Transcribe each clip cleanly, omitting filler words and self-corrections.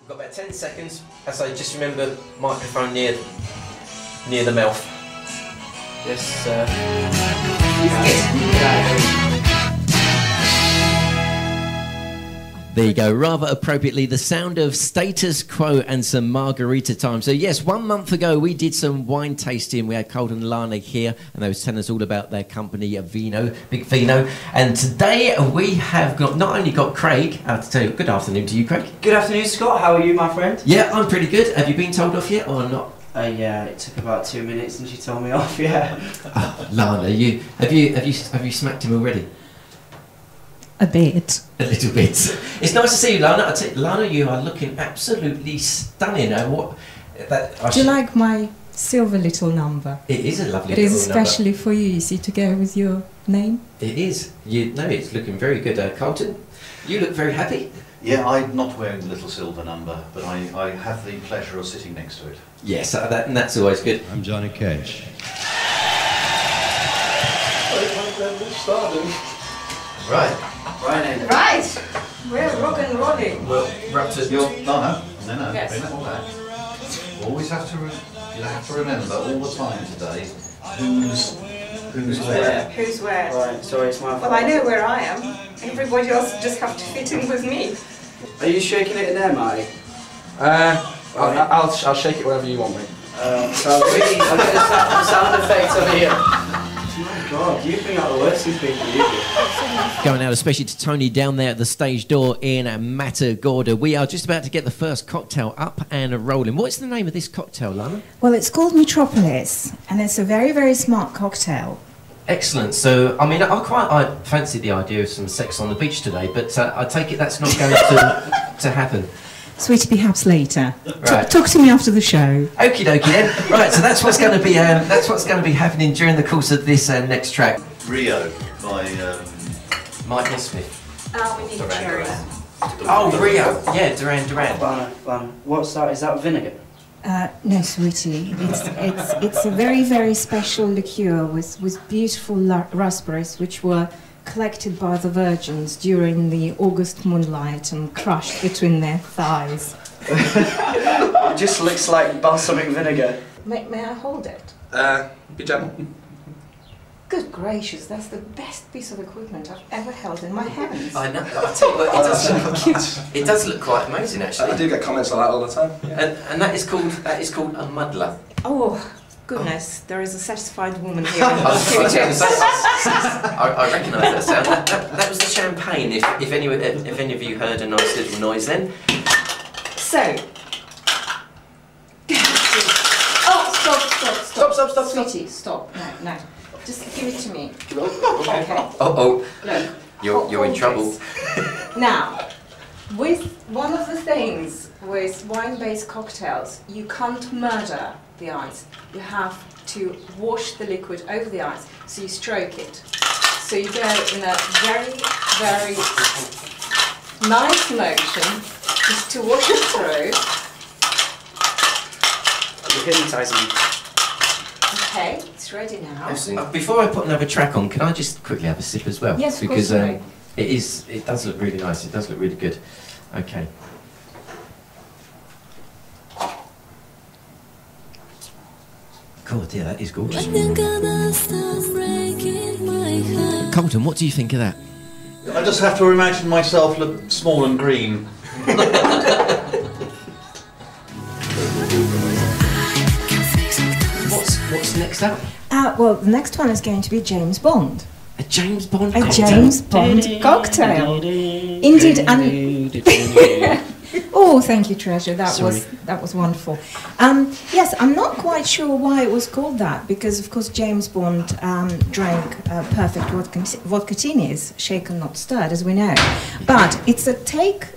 We've got about 10 seconds. As I just remember, microphone near the mouth. Yes, sir. There you go, rather appropriately, the sound of Status Quo and some margarita time. So yes, 1 month ago we did some wine tasting. We had Colt and Lana here, and they were telling us all about their company, Big Vino. And today we have got not only got Craig, I have to tell you, good afternoon to you, Craig. Good afternoon, Scott. How are you, my friend? Yeah, I'm pretty good. Have you been told off yet or not? Yeah, it took about 2 minutes since you told me off. Yeah. Oh, Lana, have you smacked him already? A bit. A little bit. It's nice to see you, Lana. I tell you, Lana, you are looking absolutely stunning. Do you like my silver little number? It is a lovely little number. It is especially number. For you see, to go with your name. It is. It's looking very good. Colton, you look very happy. Yeah, I'm not wearing the little silver number, but I have the pleasure of sitting next to it. Yes, and that's always good. I'm Johnny Cash. Right. Right. We're rock and rolling. Well, Raptors. No. Yes. Always have to. You have to remember all the time today who's where. Who's where? Right, sorry, it's my fault. Well, I know where I am. Everybody else just have to fit in with me. Are you shaking it in there, Mike? I'll shake it wherever you want me. So I'll get the sound effects over here. Oh my God, you bring out the worst in people, you do. Going out especially to Tony down there at the stage door in Matagorda. We are just about to get the first cocktail up and rolling. What's the name of this cocktail, Lana? Well, it's called Metropolis, and it's a very, very smart cocktail. Excellent. So, I mean, I fancy the idea of some sex on the beach today, but I take it that's not going to happen. Sweetie, perhaps later. Right. Talk to me after the show. Okie dokie then. Right, so that's what's going to be happening during the course of this next track. Rio by Michael Smith. We need cherries. Oh, Rio. Yeah, Duran. Lana, what's that? Is that vinegar? No, sweetie. It's a very, very special liqueur with beautiful raspberries which were collected by the virgins during the August moonlight and crushed between their thighs. It just looks like balsamic vinegar. May I hold it? Be gentle. Good gracious, that's the best piece of equipment I've ever held in my hands. I know. I tell you what, it does look quite amazing actually. I do get comments like that all the time. Yeah. And that is called a muddler. Oh. Goodness, there is a satisfied woman here. I recognise that sound. That was the champagne. If any of you heard a nice little noise then. So. Stop. Sweetie, stop. No. Just give it to me. Okay. Oh. Look. You're in trouble. Now, with one of the things with wine-based cocktails, you can't murder the ice. You have to wash the liquid over the ice, so you stroke it. So you go in a very, very nice motion, just to wash it through. You're hypnotising me. Okay, it's ready now. Before I put another track on, can I just quickly have a sip as well? Yes, of because course. it does look really nice. It does look really good. Okay. God, yeah, that is gorgeous. Colton, what do you think of that? I just have to imagine myself look small and green. What's next up? Well, the next one is going to be James Bond. A James Bond cocktail? A James Bond cocktail. Indeed, and... Oh, thank you, Treasure. That was wonderful. Yes, I'm not quite sure why it was called that, because of course James Bond drank perfect vodka-tinis, shaken not stirred, as we know. But it's a take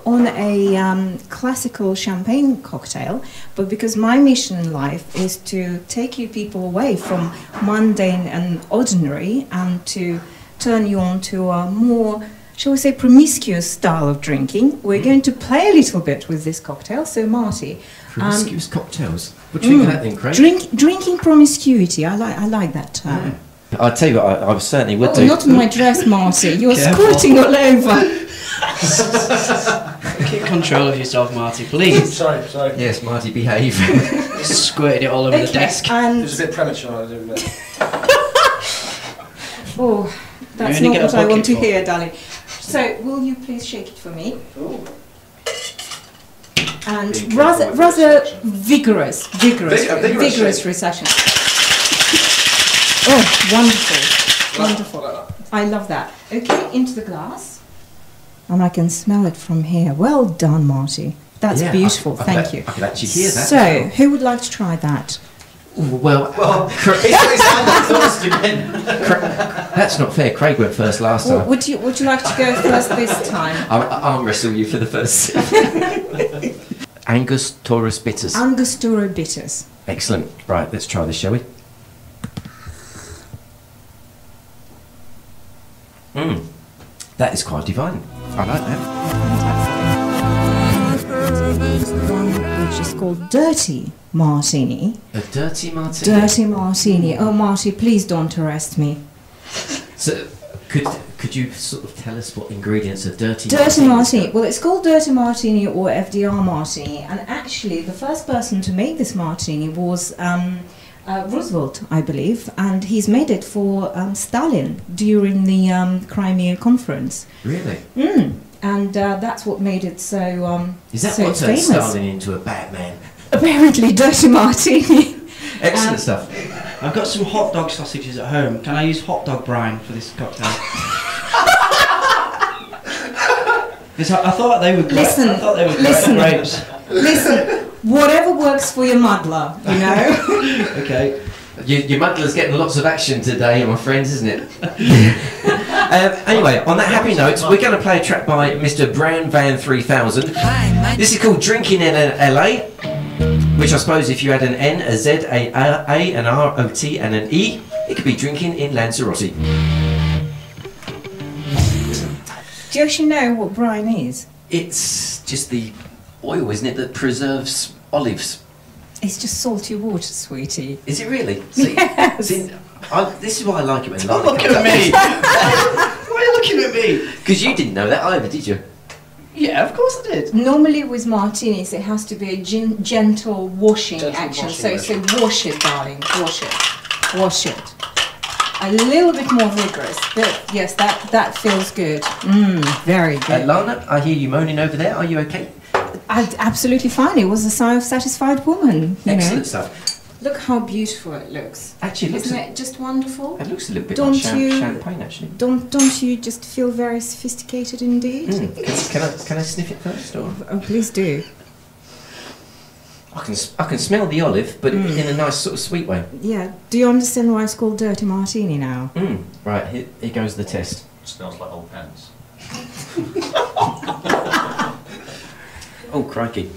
on a classical champagne cocktail. But because my mission in life is to take you people away from mundane and ordinary, and to turn you on to a more, shall we say, promiscuous style of drinking. We're going to play a little bit with this cocktail. So, Marty, promiscuous cocktails. What do you think of that then, Craig? Drinking promiscuity. I like that term. Yeah. I'll tell you what, I certainly would do. Not in my dress, Marty. You're squirting all over. Keep control of yourself, Marty, please. Sorry. Yes, Marty, behave. Just squirted it all over the desk. It And was a bit premature, isn't it? oh, that's You only not get a what I want bucket to full. hear, darling. So, will you please shake it for me? Ooh. And Be rather, careful with rather resection. vigorous Vigorous shake. resection. Oh, wonderful, wonderful. Like that. I love that. Okay, into the glass. And I can smell it from here. Well done, Marty. That's Yeah, beautiful. Thank you. I could actually hear that. So, who would like to try that? Well, that's not fair. Craig went first last Well, time. would you like to go first this time? I'll arm wrestle you for the first. Angus Taurus bitters. Angostura bitters. Excellent. Right, let's try this, shall we? That is quite divine. I like that. One which is called Dirty Martini. A dirty martini. Dirty Martini. Oh, Marty, please don't arrest me. So, could you sort of tell us what ingredients a dirty Martini. Well, it's called Dirty Martini or FDR Martini, and actually, the first person to make this martini was Roosevelt, I believe, and he's made it for Stalin during the Crimea Conference. Really? And that's what made it so Is that so what turned famous. Stalin into a bad man? Apparently, Dirty Martini. Excellent stuff. I've got some hot dog sausages at home. Can I use hot dog brine for this cocktail? Because I thought they were great. Listen, I thought they were listen. grapes. Listen, whatever works for your muddler, you know. Okay. Your muddler's getting lots of action today, my friends, isn't it? Anyway, on that happy note, we're going to play a track by Mr. Brown Van 3000. This is called Drinking in LA, which I suppose if you had an N, a Z, a an R, O, T and an E, it could be Drinking in Lanzarote. Do you actually know what brine is? It's just the oil, isn't it, that preserves olives. It's just salty water, sweetie. Is it really? See, Yes. this is why I like it when Don't Lana look comes at up. me! Why are you looking at me? Because you didn't know that either, did you? Yeah, of course I did. Normally with martinis, it has to be a gentle washing Gentle action. washing So wash it, darling. Wash it. Wash it. A little bit more vigorous, but yes, that feels good. Very good. Lana, I hear you moaning over there. Are you okay? Absolutely fine. It was a sigh of satisfied woman. You Excellent know. stuff. Look how beautiful it looks. Actually, it looks Isn't it just wonderful? It looks a little bit Don't like you- champagne, actually. Don't you just feel very sophisticated indeed? Can I sniff it first, or Oh, please do. I can smell the olive, but in a nice sort of sweet way. Yeah. Do you understand why it's called Dirty Martini now? Right, here goes the test. Smells like old pants. Oh crikey!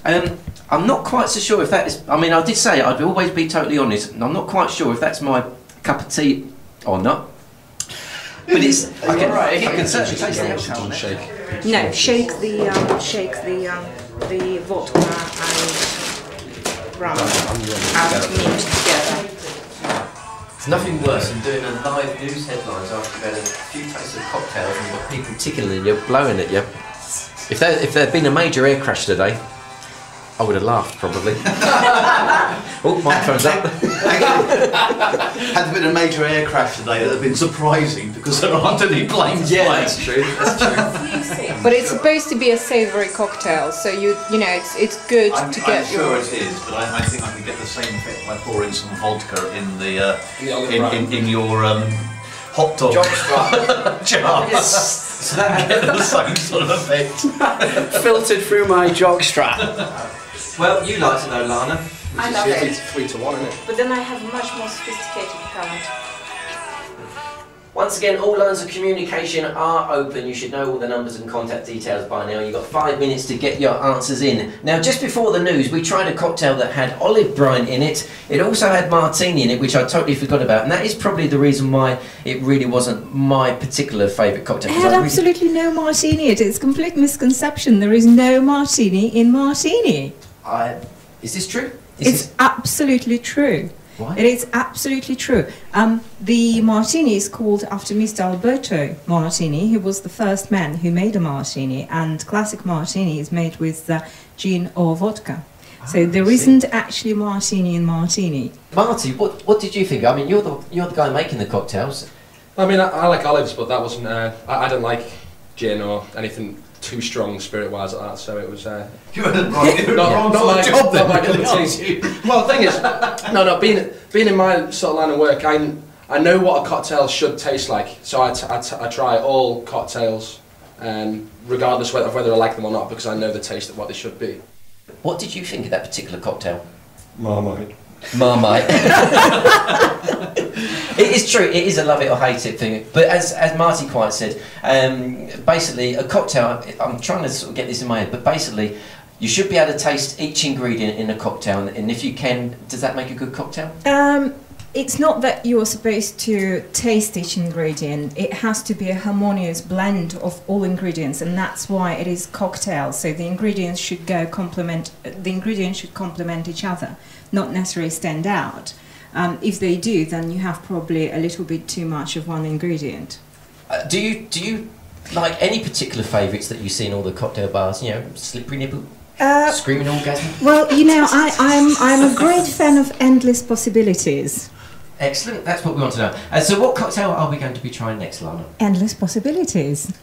I'm not quite so sure if that is. I mean, I did say I'd always be totally honest, and I'm not quite sure if that's my cup of tea or not. But it's. I can certainly taste the alcohol. in that. No, shake the vodka and rum and mint together. It's nothing worse than doing a live news headlines after you've had a few tastes of cocktails and you've got people tickling you, blowing at you. If there'd been a major air crash today, I would have laughed probably. Oh, microphone's up. Had there been a major air crash today, that would have been surprising because there aren't any planes Yeah, flying. that's true. That's true. But it's supposed to be a savoury cocktail, so you know it's good I'm to get sure your. it is, but I think I could get the same effect by pouring some vodka in the in your hot dog jar. So that Get the same sort of effect. Filtered through my jockstrap. well, you like to know, Lana. I love it. It's 3-1, isn't it? But then I have a much more sophisticated palate. Once again, all lines of communication are open. You should know all the numbers and contact details by now. You've got 5 minutes to get your answers in. Now, just before the news, we tried a cocktail that had olive brine in it. It also had martini in it, which I totally forgot about. And that is probably the reason why it really wasn't my particular favourite cocktail. It 'cause had I really- absolutely no martini in it. It's a complete misconception. There is no martini in martini. Is this true? It's absolutely true. Why? It is absolutely true. The martini is called after Mr. Alberto Martini. He was the first man who made a martini, and classic martini is made with gin or vodka. So there isn't actually martini in martini. Marty, what did you think? I mean, you're the guy making the cocktails. I mean, I like olives, but that wasn't. I don't like gin or anything too strong spirit-wise like that. So it was. You were not my job then. Well, the thing is, being in my sort of line of work, I know what a cocktail should taste like. So I try all cocktails, regardless of whether I like them or not, because I know the taste of what they should be. What did you think of that particular cocktail? Marmite. Marmite. It is true, it is a love it or hate it thing, but as Marty quite said, basically a cocktail, I'm trying to sort of get this in my head, but basically you should be able to taste each ingredient in a cocktail, and if you can, does that make a good cocktail? It's not that you're supposed to taste each ingredient. It has to be a harmonious blend of all ingredients, and that's why it is cocktail. So the ingredients should complement each other, not necessarily stand out. If they do, then you have probably a little bit too much of one ingredient. Do you like any particular favourites that you see in all the cocktail bars? You know, slippery nipple, screaming orgasm. Well, you know, I'm a great fan of endless possibilities. Excellent, that's what we want to know. So what cocktail are we going to be trying next, Lana? Endless possibilities.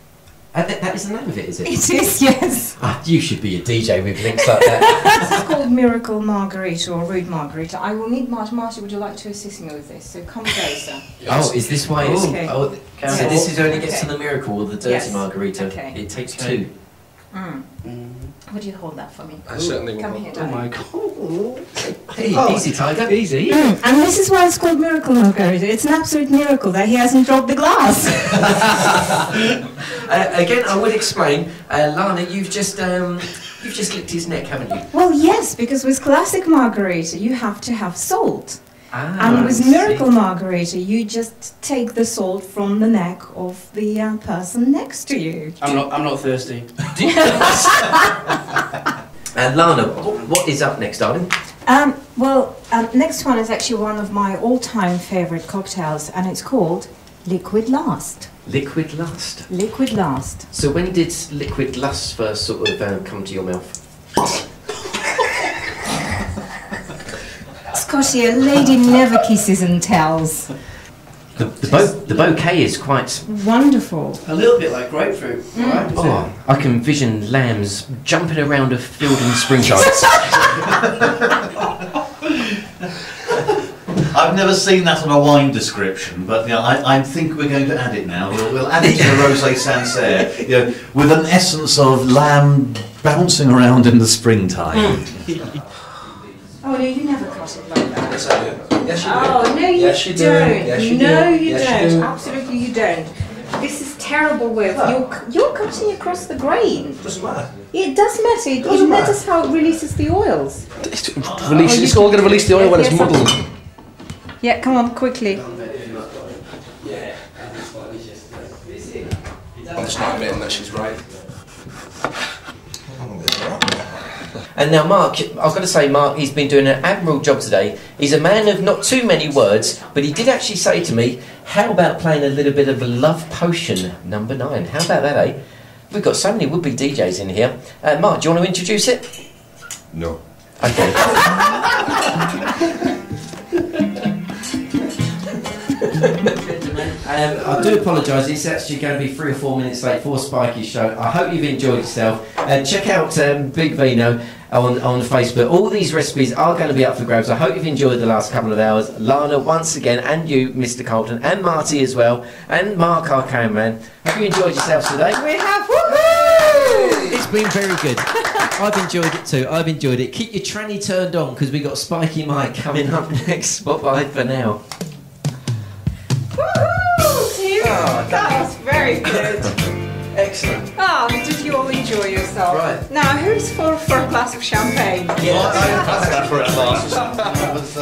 That is the name of it, is it? It is, yes. You should be a DJ with links like that. This is called Miracle Margarita or Rude Margarita. I will need Marty. Marty, would you like to assist me with this? So come closer. Oh, is this why it's... Okay. Oh, so this is only gets to the miracle or the dirty Yes. margarita. Okay. It takes two. Would you hold that for me? I certainly will. Come here, Oh darling. my god. Hey, easy, Tiger. Easy. And this is why it's called Miracle Margarita. It's an absolute miracle that he hasn't dropped the glass. Again, I would explain, Lana, you've just licked his neck, haven't you? Well, yes, because with classic margarita, you have to have salt. And I with see. Miracle Margarita, you just take the salt from the neck of the person next to you. I'm not thirsty. And Lana, what is up next, darling? Next one is actually one of my all-time favourite cocktails, and it's called Liquid Last. Liquid Lust. Liquid Last. So when did Liquid Lust first sort of come to your mouth? Scotty, a lady never kisses and tells. The bouquet is quite... Wonderful. A little bit like grapefruit, right? Oh, I can vision lambs jumping around a field in springtime. I've never seen that on a wine description, but you know, I think we're going to add it now. We'll add it to the Rosé Sancerre, you know, with an essence of lamb bouncing around in the springtime. Oh no, you never cut it like that. Yes, I do. Yes, you do. Oh no, you Yes, you do. don't. Yes, you No, do. you Yes, don't. you do. Absolutely, you don't. This is terrible with you're cutting across the grain. Doesn't matter. It does matter. It Doesn't matter. matters how it releases the oils. It's all going to release the oil when it's Yes, muddled. Yeah, come on, quickly. I'm just not admitting that she's right. And now Mark, I've got to say, Mark, he's been doing an admirable job today. He's a man of not too many words, but he did actually say to me, how about playing a little bit of Love Potion number 9? How about that, eh? We've got so many would-be DJs in here. Mark, do you want to introduce it? No. Okay. I do apologise, it's actually going to be 3 or 4 minutes late for Spikey's show. I hope you've enjoyed yourself. Check out Big Vino on Facebook. All these recipes are going to be up for grabs. I hope you've enjoyed the last couple of hours. Lana, once again, and you, Mr. Colton, and Marty as well, and Mark, our cameraman. Have you enjoyed yourselves today? We have woohoo! It's been very good. I've enjoyed it too. I've enjoyed it. Keep your tranny turned on because we've got Spiky Mike coming up next. Spotlight for now. That was very good. Excellent. Ah, did you all enjoy yourself? Right. Now, who's for a glass of champagne? Yeah. I think I'd for it last. That was